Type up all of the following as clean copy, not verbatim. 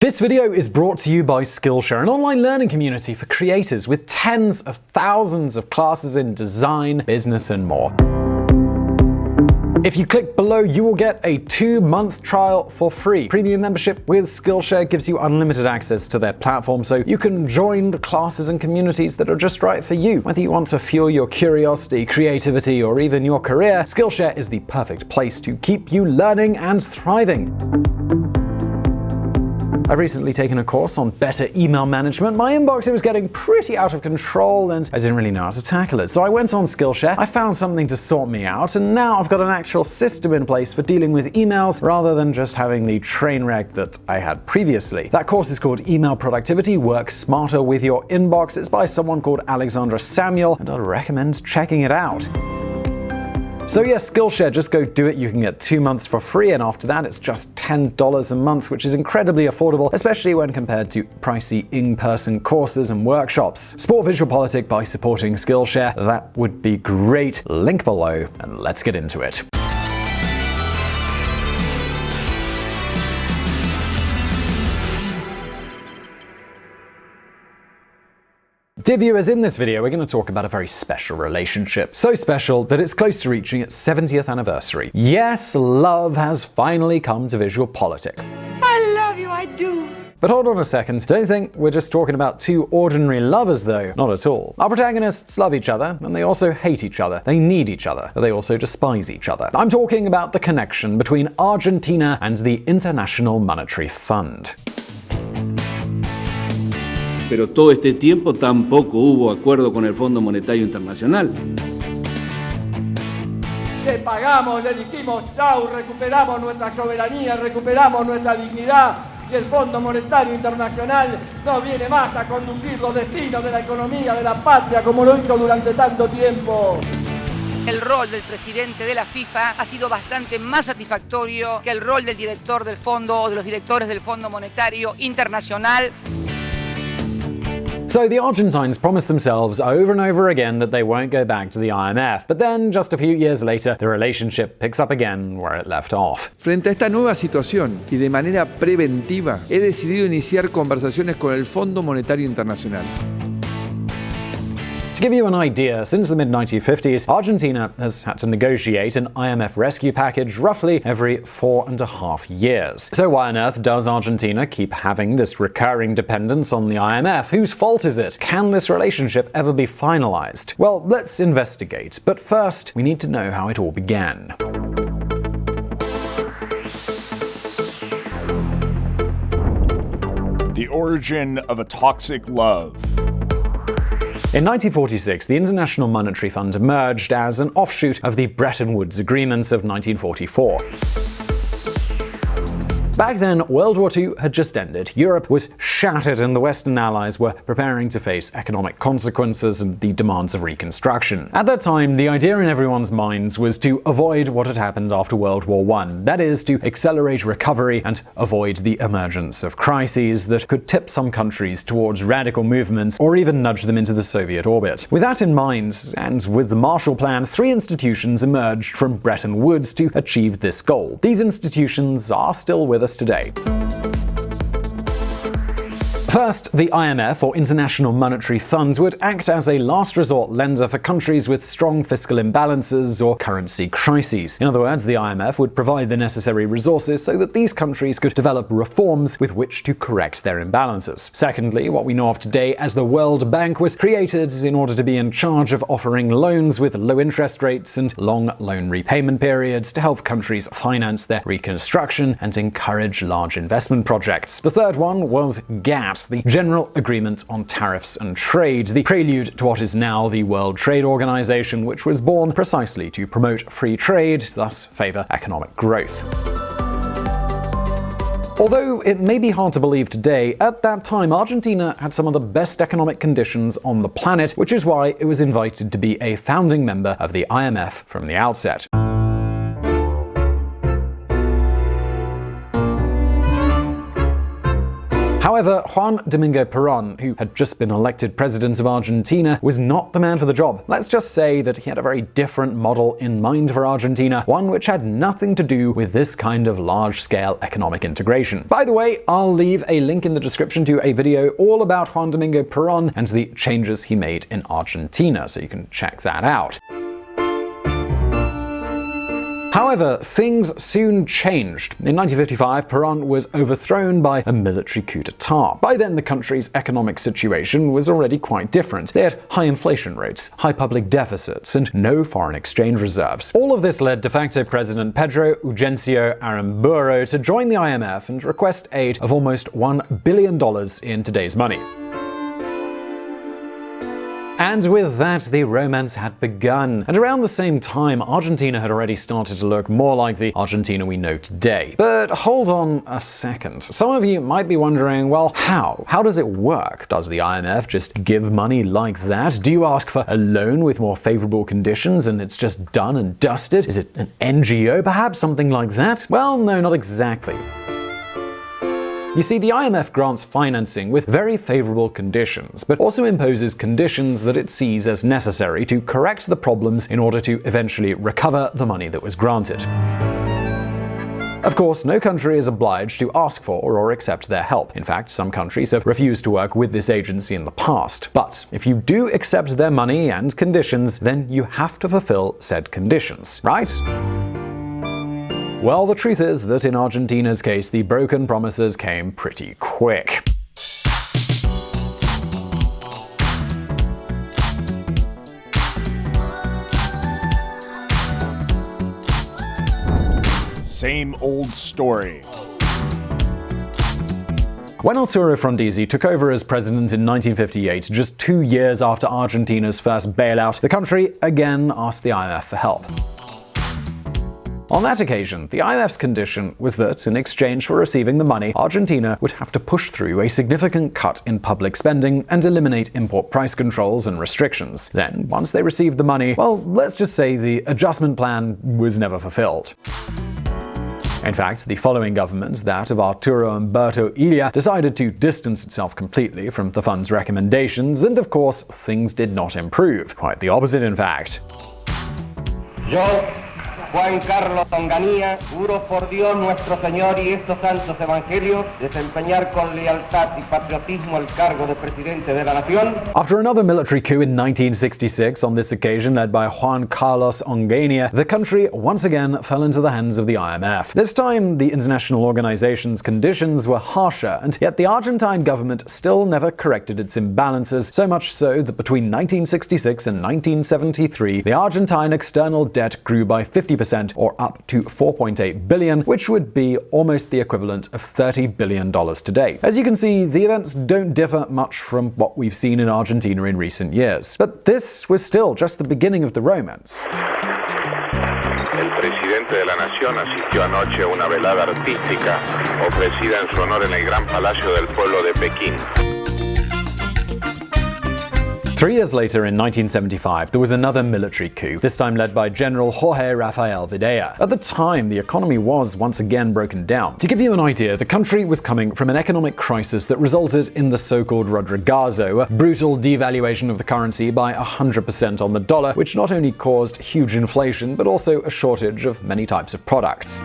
This video is brought to you by Skillshare, an online learning community for creators with tens of thousands of classes in design, business, and more. If you click below, you will get a 2-month trial for free. Premium membership with Skillshare gives you unlimited access to their platform, so you can join the classes and communities that are just right for you. Whether you want to fuel your curiosity, creativity, or even your career, Skillshare is the perfect place to keep you learning and thriving. I've recently taken a course on better email management. My inbox was getting pretty out of control and I didn't really know how to tackle it. So I went on Skillshare, I found something to sort me out, and now I've got an actual system in place for dealing with emails rather than just having the train wreck that I had previously. That course is called Email Productivity: Work Smarter with Your Inbox. It's by someone called Alexandra Samuel, and I'd recommend checking it out. So yes, Skillshare, just go do it. You can get 2 months for free, and after that it's just $10 a month, which is incredibly affordable, especially when compared to pricey in-person courses and workshops. Support VisualPolitik by supporting Skillshare. That would be great. Link below, and let's get into it. Dear viewers, in this video we're going to talk about a very special relationship. So special that it's close to reaching its 70th anniversary. Yes, love has finally come to VisualPolitik. I love you, I do. But hold on a second, don't think we're just talking about two ordinary lovers though. Not at all. Our protagonists love each other, and they also hate each other. They need each other, but they also despise each other. I'm talking about the connection between Argentina and the International Monetary Fund. Pero todo este tiempo tampoco hubo acuerdo con el Fondo Monetario Internacional. Le pagamos, le dijimos chau, recuperamos nuestra soberanía, recuperamos nuestra dignidad, y el Fondo Monetario Internacional no viene más a conducir los destinos de la economía de la patria como lo hizo durante tanto tiempo. El rol del presidente de la FIFA ha sido bastante más satisfactorio que el rol del director del fondo o de los directores del Fondo Monetario Internacional. So the Argentines promised themselves over and over again that they won't go back to the IMF, but then just a few years later, the relationship picks up again where it left off. Frente a esta nueva situación y de manera preventiva, he decidido iniciar conversaciones con el Fondo Monetario Internacional. To give you an idea, since the mid-1950s, Argentina has had to negotiate an IMF rescue package roughly every 4.5 years. So why on earth does Argentina keep having this recurring dependence on the IMF? Whose fault is it? Can this relationship ever be finalized? Well, let's investigate. But first, we need to know how it all began. The origin of a toxic love. In 1946, the International Monetary Fund emerged as an offshoot of the Bretton Woods Agreements of 1944. Back then, World War II had just ended. Europe was shattered and the Western allies were preparing to face economic consequences and the demands of reconstruction. At that time, the idea in everyone's minds was to avoid what had happened after World War I. That is, to accelerate recovery and avoid the emergence of crises that could tip some countries towards radical movements or even nudge them into the Soviet orbit. With that in mind, and with the Marshall Plan, 3 institutions emerged from Bretton Woods to achieve this goal. These institutions are still with us today. First, the IMF, or International Monetary Fund, would act as a last resort lender for countries with strong fiscal imbalances or currency crises. In other words, the IMF would provide the necessary resources so that these countries could develop reforms with which to correct their imbalances. Secondly, what we know of today as the World Bank was created in order to be in charge of offering loans with low interest rates and long loan repayment periods to help countries finance their reconstruction and encourage large investment projects. The third one was GATT, the General Agreement on Tariffs and Trade, the prelude to what is now the World Trade Organization, which was born precisely to promote free trade, thus favor economic growth. Although it may be hard to believe today, at that time Argentina had some of the best economic conditions on the planet, which is why it was invited to be a founding member of the IMF from the outset. However, Juan Domingo Perón, who had just been elected president of Argentina, was not the man for the job. Let's just say that he had a very different model in mind for Argentina, one which had nothing to do with this kind of large-scale economic integration. By the way, I'll leave a link in the description to a video all about Juan Domingo Perón and the changes he made in Argentina, so you can check that out. However, things soon changed. In 1955, Perón was overthrown by a military coup d'etat. By then, the country's economic situation was already quite different. They had high inflation rates, high public deficits, and no foreign exchange reserves. All of this led de facto President Pedro Eugencio Aramburu to join the IMF and request aid of almost $1 billion in today's money. And with that, the romance had begun. And around the same time, Argentina had already started to look more like the Argentina we know today. But hold on a second. Some of you might be wondering, well, how? How does it work? Does the IMF just give money like that? Do you ask for a loan with more favorable conditions and it's just done and dusted? Is it an NGO, perhaps? Something like that? Well, no, not exactly. You see, the IMF grants financing with very favorable conditions, but also imposes conditions that it sees as necessary to correct the problems in order to eventually recover the money that was granted. Of course, no country is obliged to ask for or accept their help. In fact, some countries have refused to work with this agency in the past. But if you do accept their money and conditions, then you have to fulfill said conditions, right? Well, the truth is that in Argentina's case, the broken promises came pretty quick. Same old story. When Arturo Frondizi took over as president in 1958, just 2 years after Argentina's first bailout, the country again asked the IMF for help. On that occasion, the IMF's condition was that, in exchange for receiving the money, Argentina would have to push through a significant cut in public spending and eliminate import price controls and restrictions. Then, once they received the money, well, let's just say the adjustment plan was never fulfilled. In fact, the following government, that of Arturo Umberto Illia, decided to distance itself completely from the fund's recommendations, and of course, things did not improve. Quite the opposite, in fact. Juan Carlos Onganía, juro por Dios nuestro Señor y estos santos evangelios, desempeñar con lealtad y patriotismo el cargo de presidente de la nación. After another military coup in 1966, on this occasion led by Juan Carlos Onganía, the country once again fell into the hands of the IMF. This time, the international organization's conditions were harsher, and yet the Argentine government still never corrected its imbalances, so much so that between 1966 and 1973, the Argentine external debt grew by 50%, or up to $4.8 billion, which would be almost the equivalent of $30 billion today. As you can see, the events don't differ much from what we've seen in Argentina in recent years. But this was still just the beginning of the romance. El presidente de la Nación asistió anoche a una velada artística ofrecida en su honor en el Gran Palacio del Pueblo de Pekín. 3 years later, in 1975, there was another military coup, this time led by General Jorge Rafael Videla. At the time, the economy was once again broken down. To give you an idea, the country was coming from an economic crisis that resulted in the so-called Rodrigazo, a brutal devaluation of the currency by 100% on the dollar, which not only caused huge inflation, but also a shortage of many types of products.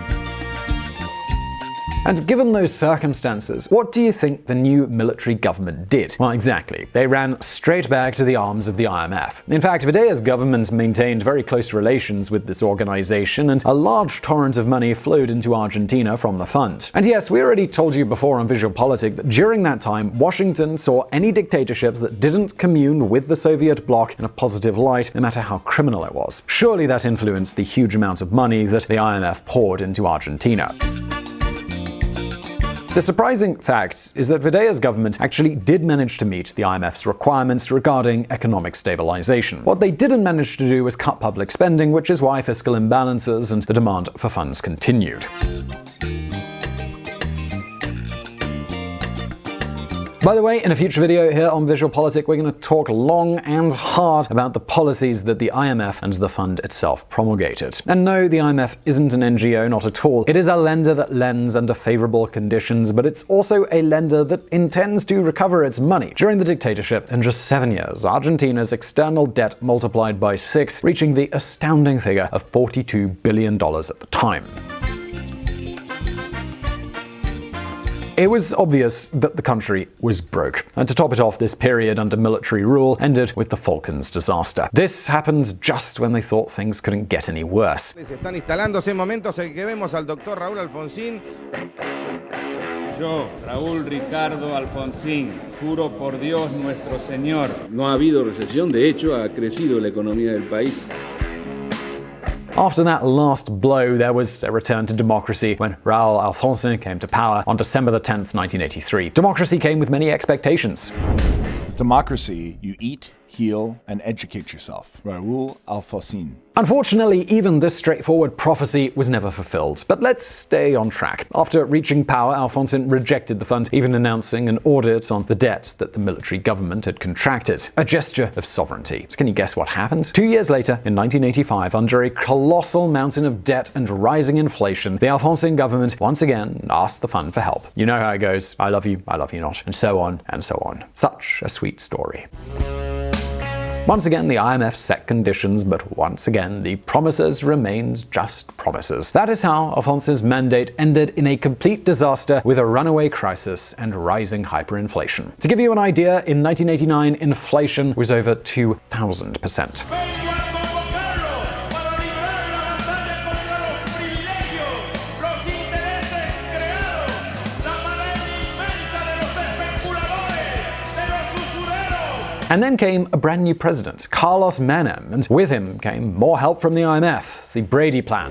And given those circumstances, what do you think the new military government did? Well, exactly. They ran straight back to the arms of the IMF. In fact, Videla's government maintained very close relations with this organization, and a large torrent of money flowed into Argentina from the fund. And yes, we already told you before on VisualPolitik that during that time, Washington saw any dictatorship that didn't commune with the Soviet bloc in a positive light, no matter how criminal it was. Surely that influenced the huge amount of money that the IMF poured into Argentina. The surprising fact is that Videla's government actually did manage to meet the IMF's requirements regarding economic stabilization. What they didn't manage to do was cut public spending, which is why fiscal imbalances and the demand for funds continued. By the way, in a future video here on VisualPolitik, we're going to talk long and hard about the policies that the IMF and the fund itself promulgated. And no, the IMF isn't an NGO, not at all. It is a lender that lends under favorable conditions, but it's also a lender that intends to recover its money. During the dictatorship, in just 7 years, Argentina's external debt multiplied by 6, reaching the astounding figure of $42 billion at the time. It was obvious that the country was broke. And to top it off, this period under military rule ended with the Falklands disaster. This happened just when they thought things couldn't get any worse. Están instalándose en momentos en que vemos al doctor Raúl Alfonsín. Yo, Raúl Ricardo Alfonsín, juro por Dios nuestro Señor. No ha habido recesión, de hecho ha crecido la economía del país. After that last blow, there was a return to democracy when Raúl Alfonsín came to power on December 10th, 1983. Democracy came with many expectations. With democracy, you eat, heal, and educate yourself. Raúl Alfonsín. Unfortunately, even this straightforward prophecy was never fulfilled. But let's stay on track. After reaching power, Alfonsín rejected the fund, even announcing an audit on the debt that the military government had contracted. A gesture of sovereignty. So can you guess what happened? 2 years later, in 1985, under a colossal mountain of debt and rising inflation, the Alfonsín government once again asked the fund for help. You know how it goes. I love you not. And so on and so on. Such a sweet story. Once again, the IMF set conditions, but once again, the promises remained just promises. That is how Alfonsín's mandate ended in a complete disaster with a runaway crisis and rising hyperinflation. To give you an idea, in 1989, inflation was over 2,000%. And then came a brand new president, Carlos Menem, and with him came more help from the IMF, the Brady Plan.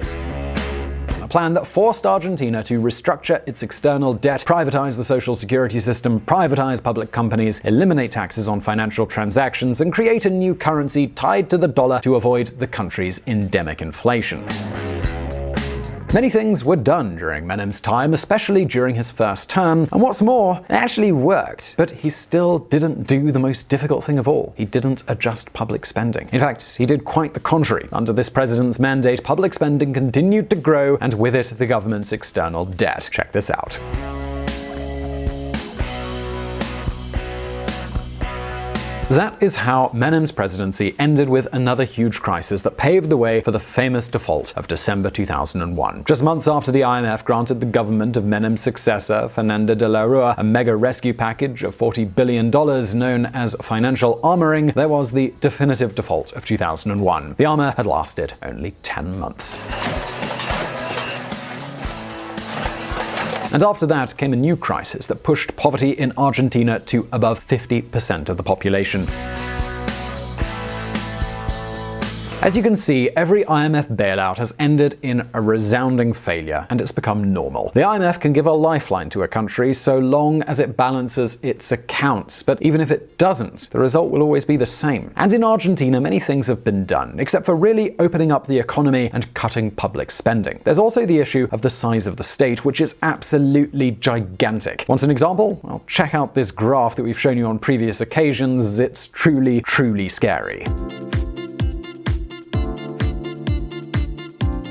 A plan that forced Argentina to restructure its external debt, privatize the social security system, privatize public companies, eliminate taxes on financial transactions, and create a new currency tied to the dollar to avoid the country's endemic inflation. Many things were done during Menem's time, especially during his first term, and what's more, it actually worked. But he still didn't do the most difficult thing of all. He didn't adjust public spending. In fact, he did quite the contrary. Under this president's mandate, public spending continued to grow, and with it, the government's external debt. Check this out. That is how Menem's presidency ended with another huge crisis that paved the way for the famous default of December 2001. Just months after the IMF granted the government of Menem's successor, Fernando de la Rúa, a mega rescue package of $40 billion known as financial armoring, there was the definitive default of 2001. The armor had lasted only 10 months. And after that came a new crisis that pushed poverty in Argentina to above 50% of the population. As you can see, every IMF bailout has ended in a resounding failure, and it's become normal. The IMF can give a lifeline to a country so long as it balances its accounts, but even if it doesn't, the result will always be the same. And in Argentina, many things have been done, except for really opening up the economy and cutting public spending. There's also the issue of the size of the state, which is absolutely gigantic. Want an example? Well, check out this graph that we've shown you on previous occasions. It's truly, truly scary.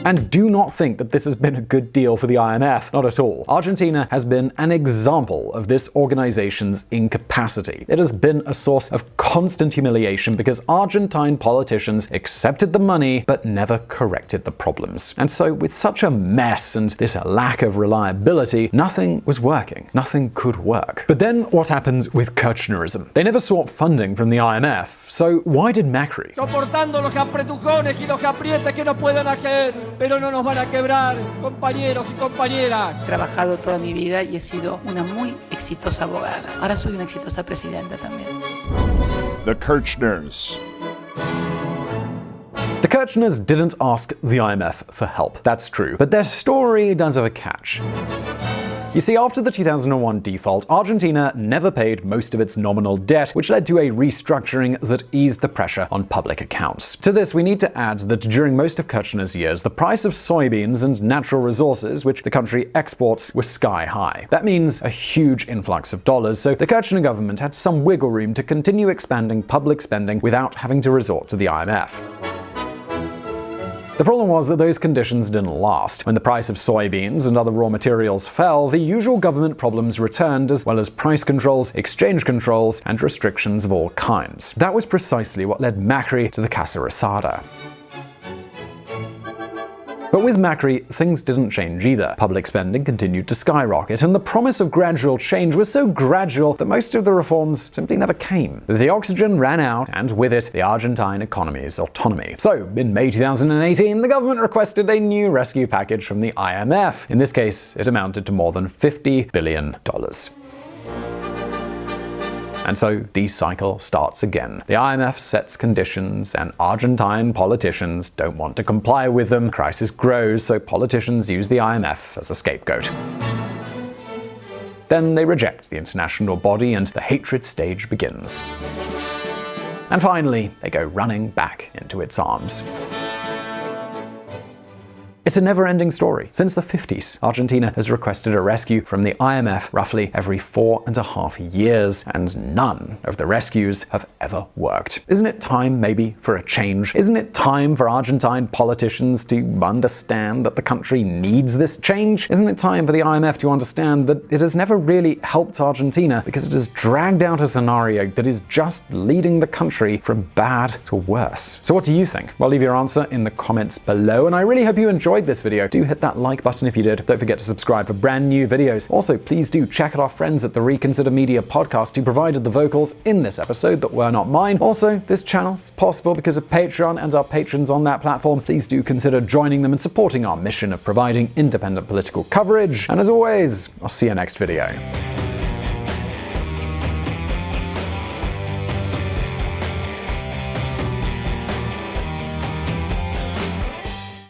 And do not think that this has been a good deal for the IMF. Not at all. Argentina has been an example of this organization's incapacity. It has been a source of constant humiliation because Argentine politicians accepted the money but never corrected the problems. And so with such a mess and this lack of reliability, nothing was working. Nothing could work. But then what happens with Kirchnerism? They never sought funding from the IMF. So why did Macri? Soportando los apretujones y los aprietes que nos puedan hacer, pero no nos van a quebrar, compañeros y compañeras. He trabajado toda mi vida y he sido una muy exitosa abogada. Ahora soy una exitosa presidenta también. The KIRCHNERS. The KIRCHNERS didn't ask the IMF for help. That's true. But their story does have a catch. You see, after the 2001 default, Argentina never paid most of its nominal debt, which led to a restructuring that eased the pressure on public accounts. To this, we need to add that during most of Kirchner's years, the price of soybeans and natural resources, which the country exports, was sky high. That means a huge influx of dollars, so the Kirchner government had some wiggle room to continue expanding public spending without having to resort to the IMF. The problem was that those conditions didn't last. When the price of soybeans and other raw materials fell, the usual government problems returned, as well as price controls, exchange controls, and restrictions of all kinds. That was precisely what led Macri to the Casa Rosada. But with Macri, things didn't change either. Public spending continued to skyrocket, and the promise of gradual change was so gradual that most of the reforms simply never came. The oxygen ran out, and with it, the Argentine economy's autonomy. So, in May 2018, the government requested a new rescue package from the IMF. In this case, it amounted to more than $50 billion. And so the cycle starts again. The IMF sets conditions, and Argentine politicians don't want to comply with them. Crisis grows, so politicians use the IMF as a scapegoat. Then they reject the international body, and the hatred stage begins. And finally, they go running back into its arms. It's a never-ending story. Since the 50s, Argentina has requested a rescue from the IMF roughly every 4.5 years, and none of the rescues have ever worked. Isn't it time, maybe, for a change? Isn't it time for Argentine politicians to understand that the country needs this change? Isn't it time for the IMF to understand that it has never really helped Argentina because it has dragged out a scenario that is just leading the country from bad to worse? So what do you think? Well, leave your answer in the comments below, and I really hope you enjoyed this video. Do hit that like button if you did. Don't forget to subscribe for brand new videos. Also, please do check out our friends at the Reconsider Media podcast who provided the vocals in this episode that were not mine. Also, this channel is possible because of Patreon and our patrons on that platform. Please do consider joining them and supporting our mission of providing independent political coverage. And as always, I'll see you next video.